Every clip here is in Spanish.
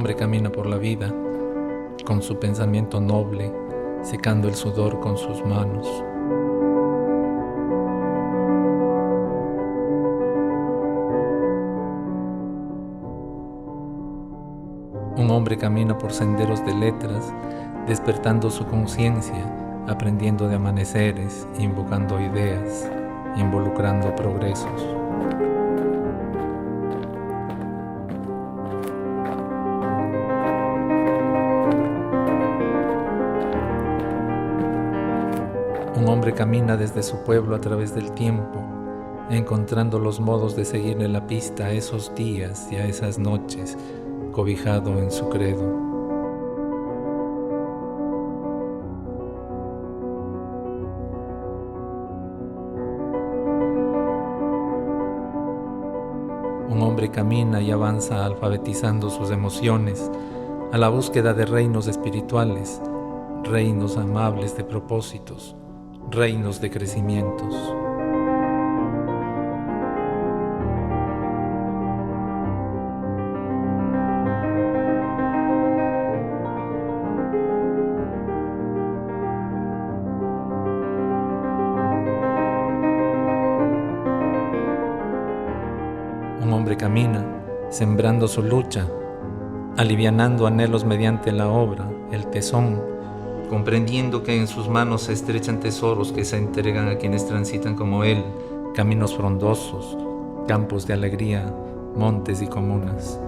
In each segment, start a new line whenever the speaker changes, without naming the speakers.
hombre camina por la vida, con su pensamiento noble, secando el sudor con sus manos. Un hombre camina por senderos de letras, despertando su conciencia, aprendiendo de amaneceres, invocando ideas, involucrando progresos. Un hombre camina desde su pueblo a través del tiempo, encontrando los modos de seguirle la pista a esos días y a esas noches, cobijado en su credo. Un hombre camina y avanza alfabetizando sus emociones a la búsqueda de reinos espirituales, reinos amables de propósitos, reinos de crecimientos. Un hombre camina, sembrando su lucha, alivianando anhelos mediante la obra, el tesón, comprendiendo que en sus manos se estrechan tesoros que se entregan a quienes transitan como él, caminos frondosos, campos de alegría, montes y comunas.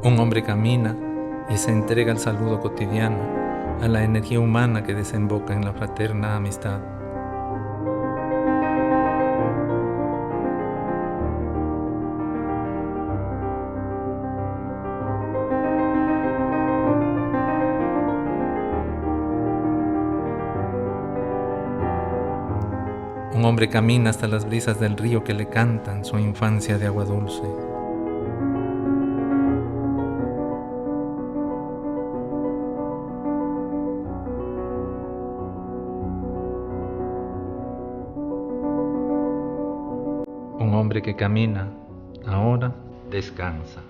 Un hombre camina y se entrega al saludo cotidiano, a la energía humana que desemboca en la fraterna amistad. Un hombre camina hasta las brisas del río que le cantan su infancia de agua dulce. Un hombre que camina, ahora descansa.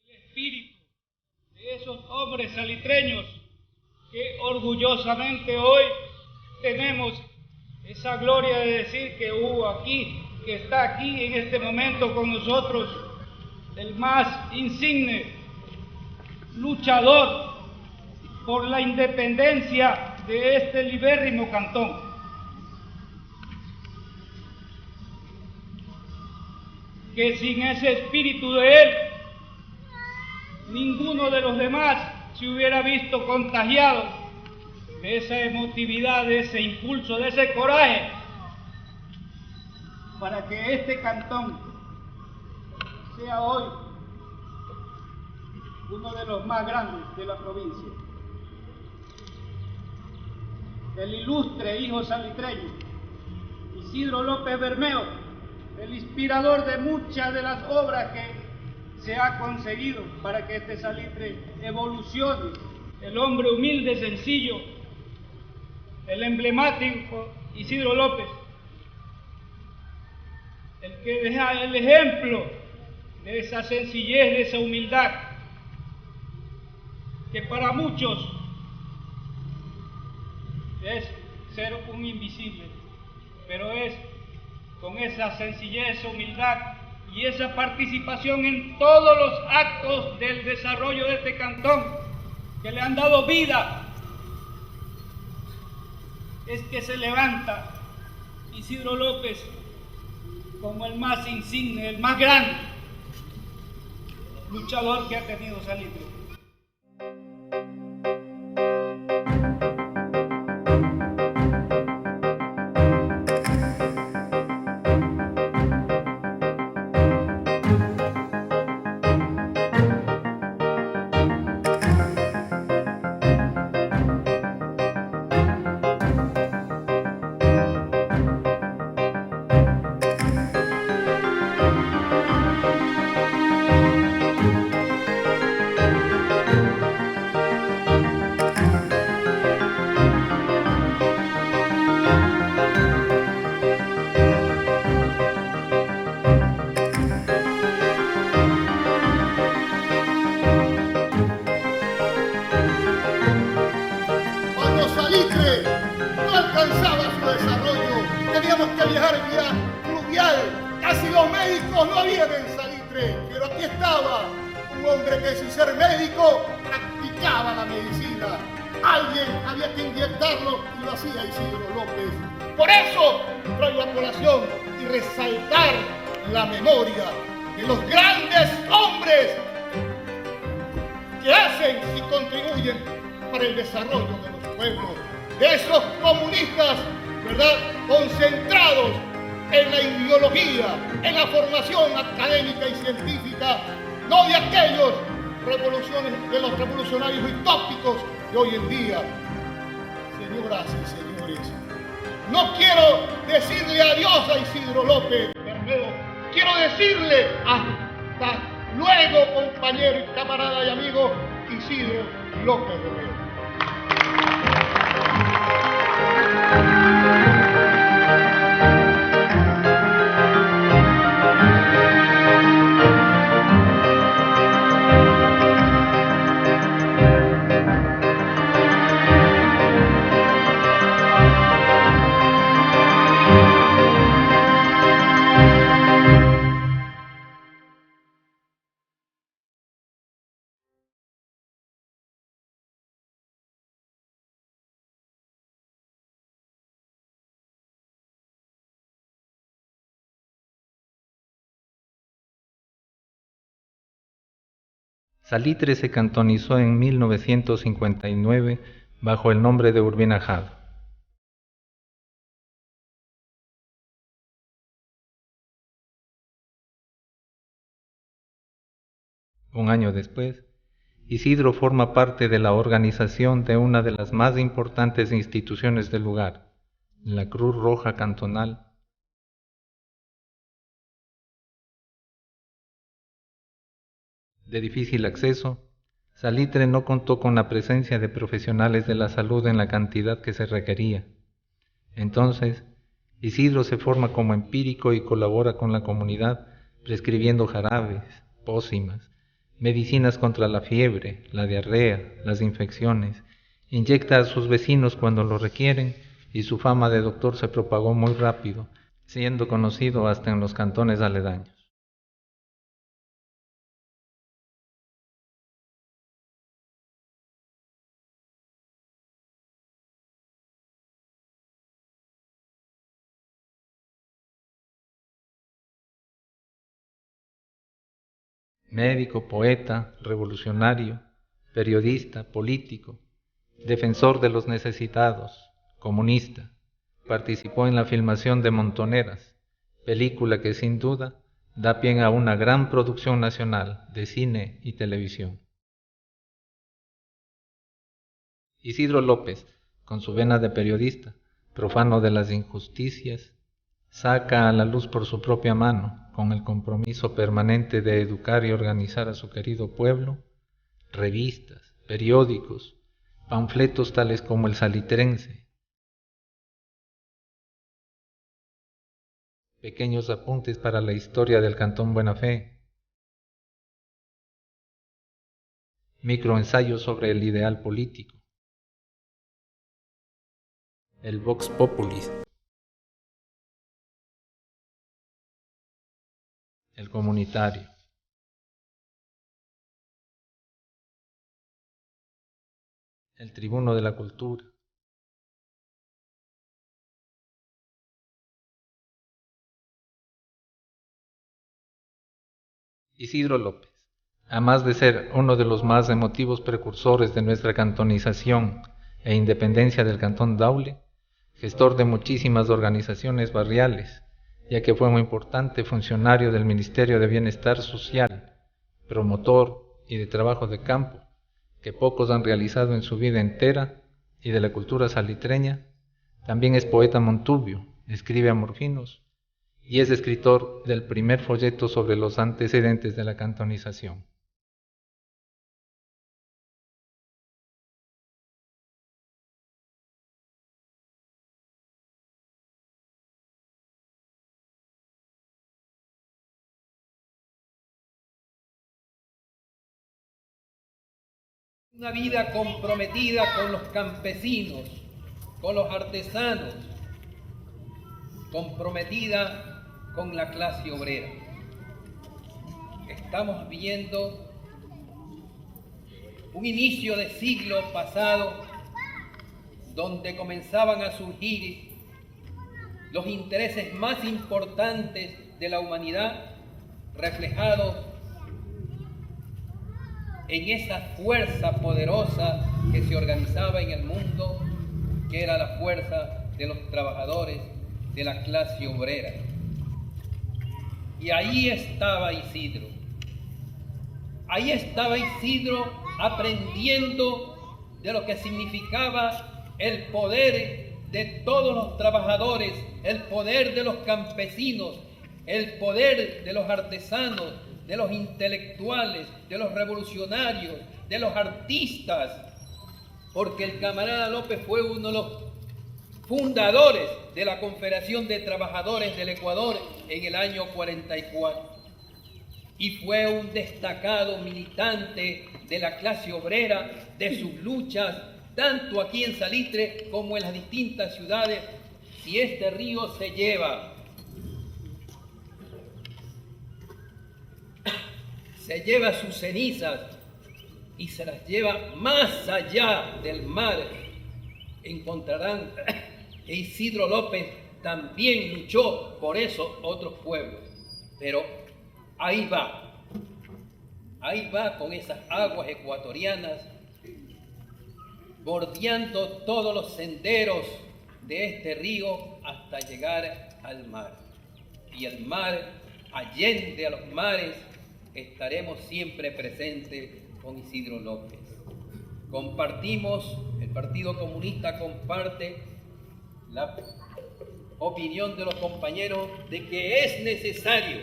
Espíritu de esos hombres salitreños que orgullosamente hoy tenemos esa gloria de decir que hubo aquí, que está aquí en este momento con nosotros, el más insigne luchador por la independencia de este libérrimo cantón. Que sin ese espíritu de él, ninguno de los demás se hubiera visto contagiado de esa emotividad, de ese impulso, de ese coraje, para que este cantón sea hoy uno de los más grandes de la provincia. El ilustre hijo salitreño, Isidro López Bermeo, el inspirador de muchas de las obras que se ha conseguido para que este salitre evolucione. El hombre humilde, sencillo, el emblemático Isidro López, el que deja el ejemplo de esa sencillez, de esa humildad, que para muchos es ser un invisible, pero es con esa sencillez, humildad y esa participación en todos los actos del desarrollo de este cantón que le han dado vida, es que se levanta Isidro López como el más insigne, el más grande luchador que ha tenido Salitre.
Teníamos que viajar vía fluvial, casi los médicos no habían en Salitre, pero aquí estaba un hombre que sin ser médico practicaba la medicina. Alguien había que inyectarlo y lo hacía Isidro López. Por eso traigo a colación y resaltar la memoria de los grandes hombres que hacen y contribuyen para el desarrollo de los pueblos, de esos comunistas, ¿verdad?, concentrados en la ideología, en la formación académica y científica, no de aquellos de los revolucionarios utópicos de hoy en día. Señoras y señores, no quiero decirle adiós a Isidro López Bermeo, quiero decirle hasta luego, compañero y camarada y amigo Isidro López Bermeo.
Salitre se cantonizó en 1959 bajo el nombre de Urbina Jado. Un año después, Isidro forma parte de la organización de una de las más importantes instituciones del lugar, la Cruz Roja Cantonal. De difícil acceso, Salitre no contó con la presencia de profesionales de la salud en la cantidad que se requería. Entonces, Isidro se forma como empírico y colabora con la comunidad prescribiendo jarabes, pócimas, medicinas contra la fiebre, la diarrea, las infecciones, inyecta a sus vecinos cuando lo requieren y su fama de doctor se propagó muy rápido, siendo conocido hasta en los cantones aledaños. Médico, poeta, revolucionario, periodista, político, defensor de los necesitados, comunista, participó en la filmación de Montoneras, película que sin duda da pie a una gran producción nacional de cine y televisión. Isidro López, con su vena de periodista, profano de las injusticias, saca a la luz por su propia mano, con el compromiso permanente de educar y organizar a su querido pueblo, revistas, periódicos, panfletos tales como El Salitrense, pequeños apuntes para la historia del Cantón Buena Fe, microensayos sobre el ideal político, el Vox Populis, el comunitario. El tribuno de la cultura. Isidro López, además de ser uno de los más emotivos precursores de nuestra cantonización e independencia del Cantón Daule, gestor de muchísimas organizaciones barriales, ya que fue un importante funcionario del Ministerio de Bienestar Social, promotor y de trabajo de campo, que pocos han realizado en su vida entera, y de la cultura salitreña. También es poeta montubio, escribe amorfinos, y es escritor del primer folleto sobre los antecedentes de la cantonización.
Una vida comprometida con los campesinos, con los artesanos, comprometida con la clase obrera. Estamos viendo un inicio de siglo pasado donde comenzaban a surgir los intereses más importantes de la humanidad reflejados en esa fuerza poderosa que se organizaba en el mundo, que era la fuerza de los trabajadores de la clase obrera. Y ahí estaba Isidro. Ahí estaba Isidro aprendiendo de lo que significaba el poder de todos los trabajadores, el poder de los campesinos, el poder de los artesanos, de los intelectuales, de los revolucionarios, de los artistas, porque el camarada López fue uno de los fundadores de la Confederación de Trabajadores del Ecuador en el año 44 y fue un destacado militante de la clase obrera, de sus luchas, tanto aquí en Salitre como en las distintas ciudades. Si este río se lleva sus cenizas y se las lleva más allá del mar, encontrarán que Isidro López también luchó por esos otros pueblos. Pero ahí va con esas aguas ecuatorianas, bordeando todos los senderos de este río hasta llegar al mar. Y el mar, allende a los mares, estaremos siempre presentes con Isidro López. Compartimos, el Partido Comunista comparte la opinión de los compañeros de que es necesario,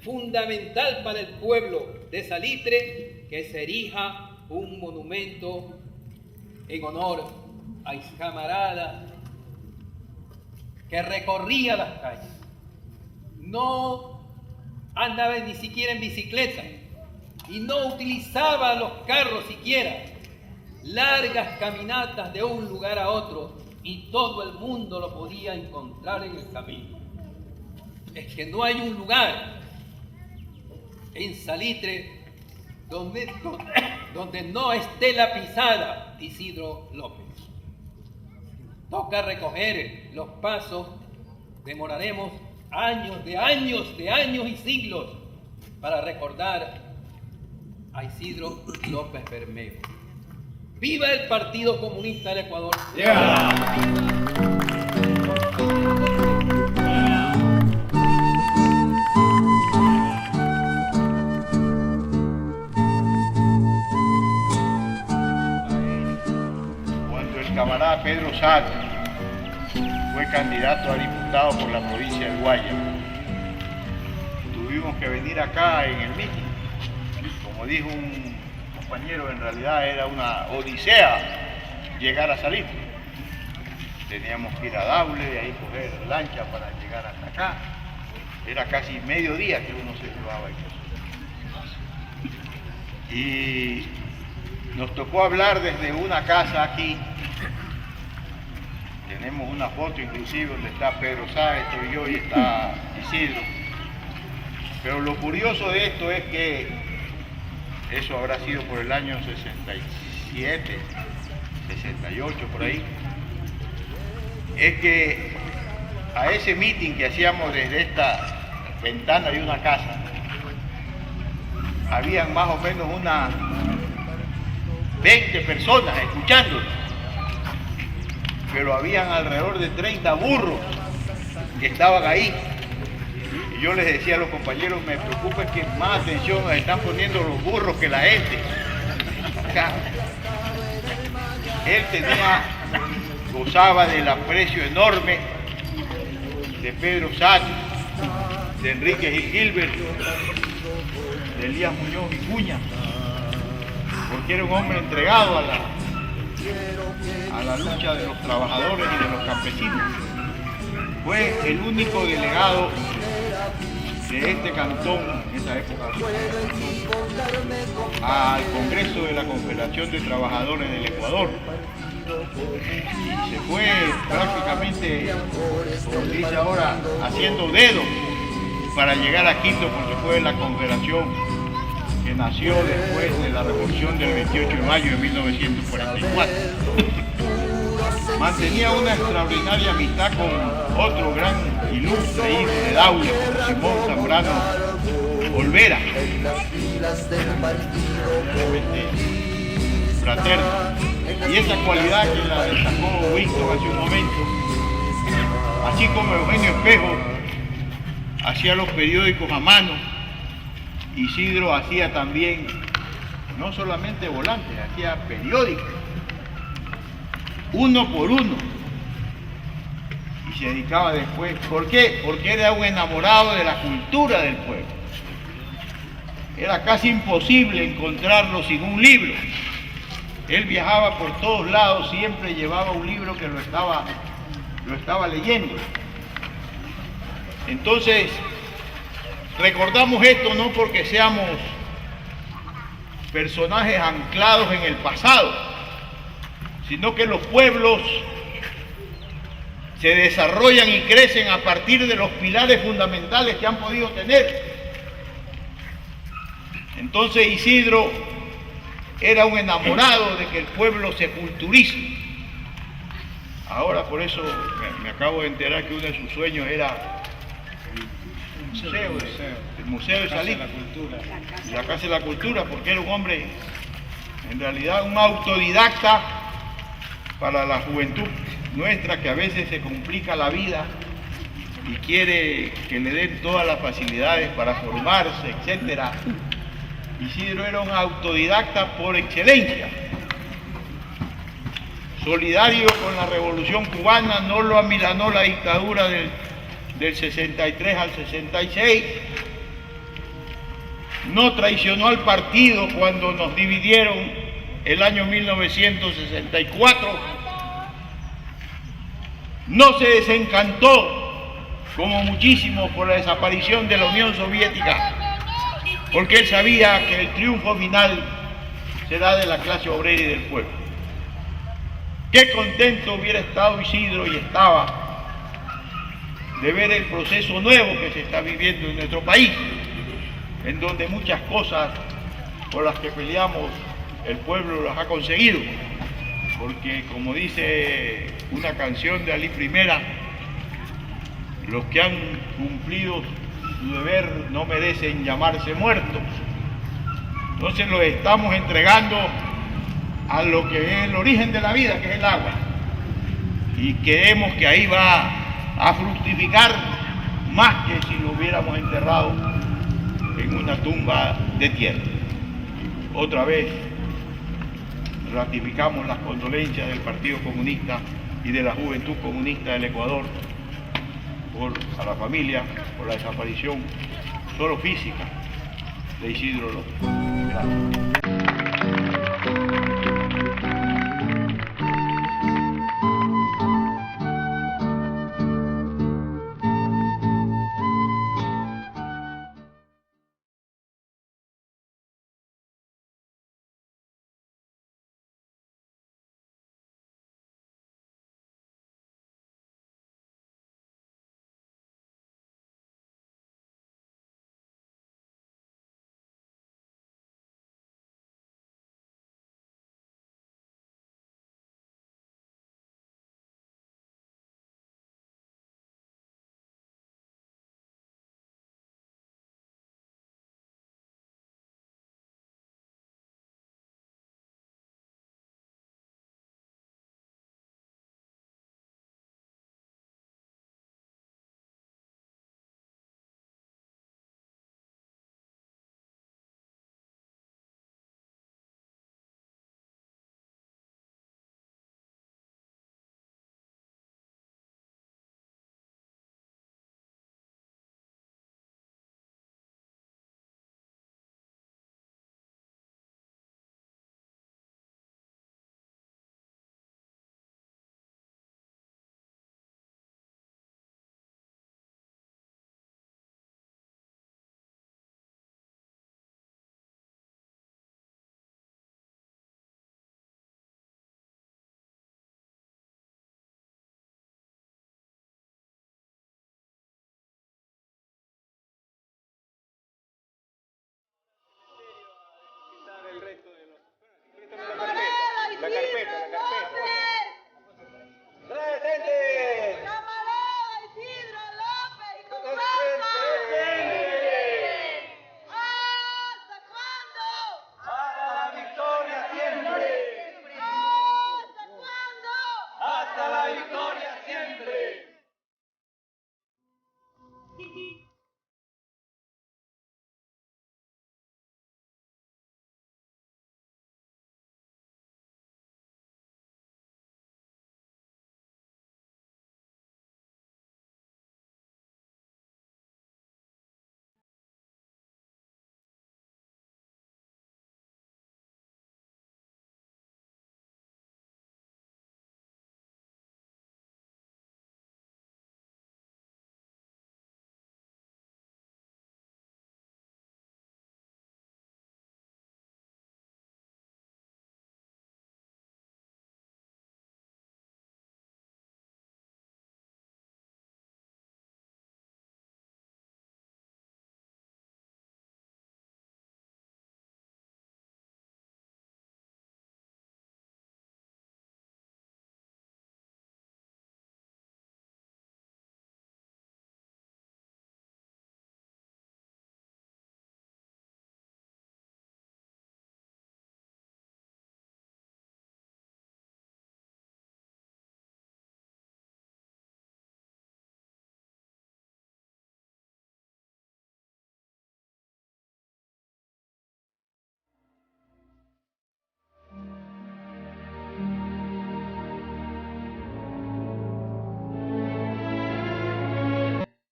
fundamental para el pueblo de Salitre, que se erija un monumento en honor a ese camarada que recorría las calles. No andaba ni siquiera en bicicleta y no utilizaba los carros siquiera. Largas caminatas de un lugar a otro y todo el mundo lo podía encontrar en el camino. Es que no hay un lugar en Salitre donde no esté la pisada de Isidro López. Toca recoger los pasos, demoraremos años y siglos para recordar a Isidro López Bermeo. ¡Viva el Partido Comunista del Ecuador!
Cuando el camarada Pedro Salas fue candidato a diputado por la provincia del Guayas, tuvimos que venir acá en el mitin. Como dijo un compañero, en realidad era una odisea llegar a salir. Teníamos que ir a Daule, de ahí coger lancha para llegar hasta acá. Era casi mediodía que uno se llevaba aquí. Y nos tocó hablar desde una casa aquí. Tenemos una foto inclusive donde está Pedro Sáez, estoy yo y está Isidro.
Pero lo curioso de esto es que eso habrá sido por el año 67, 68, por ahí. Es que a ese meeting que hacíamos desde esta ventana de una casa, habían más o menos unas 20 personas escuchándonos, pero habían alrededor de 30 burros que estaban ahí. Y yo les decía a los compañeros, me preocupa es que más atención nos están poniendo los burros que la gente. Acá. Él gozaba del aprecio enorme de Pedro Sato, de Enrique Gil Gilbert, de Elías Muñoz Vicuña, porque era un hombre entregado a la lucha de los trabajadores y de los campesinos. Fue el único delegado de este cantón en esa época al Congreso de la Confederación de Trabajadores del Ecuador. Y se fue prácticamente, como se dice ahora, haciendo dedo para llegar a Quito, porque fue la confederación que nació después de la revolución del 28 de mayo de 1944. Mantenía una extraordinaria amistad con otro gran ilustre hijo de Daule, como Simón Zambrano Olvera, realmente fraterno. Y esa cualidad que la destacó Winston hace un momento, así como Eugenio Espejo hacía los periódicos a mano, Isidro hacía también, no solamente volantes, hacía periódicos, uno por uno, y se dedicaba después. ¿Por qué? Porque era un enamorado de la cultura del pueblo. Era casi imposible encontrarlo sin un libro. Él viajaba por todos lados, siempre llevaba un libro que lo estaba leyendo. Entonces, recordamos esto no porque seamos personajes anclados en el pasado, sino que los pueblos se desarrollan y crecen a partir de los pilares fundamentales que han podido tener. Entonces Isidro era un enamorado de que el pueblo se culturice. Ahora por eso me acabo de enterar que uno de sus sueños era el Museo de Salí, la Casa de la Cultura, porque era un hombre, en realidad un autodidacta para la juventud nuestra, que a veces se complica la vida y quiere que le den todas las facilidades para formarse, etcétera. Isidro era un autodidacta por excelencia, solidario con la Revolución Cubana, no lo amilanó la dictadura del 63 al 66, no traicionó al partido cuando nos dividieron el año 1964, no se desencantó como muchísimos por la desaparición de la Unión Soviética, porque él sabía que el triunfo final será de la clase obrera y del pueblo. Qué contento hubiera estado Isidro, y estaba, de ver el proceso nuevo que se está viviendo en nuestro país, en donde muchas cosas por las que peleamos el pueblo las ha conseguido, porque como dice una canción de Alí Primera, los que han cumplido su deber no merecen llamarse muertos. Entonces los estamos entregando a lo que es el origen de la vida, que es el agua, y creemos que ahí va a fructificar más que si lo hubiéramos enterrado en una tumba de tierra. Otra vez ratificamos las condolencias del Partido Comunista y de la Juventud Comunista del Ecuador a la familia por la desaparición solo física de Isidro López. Gracias.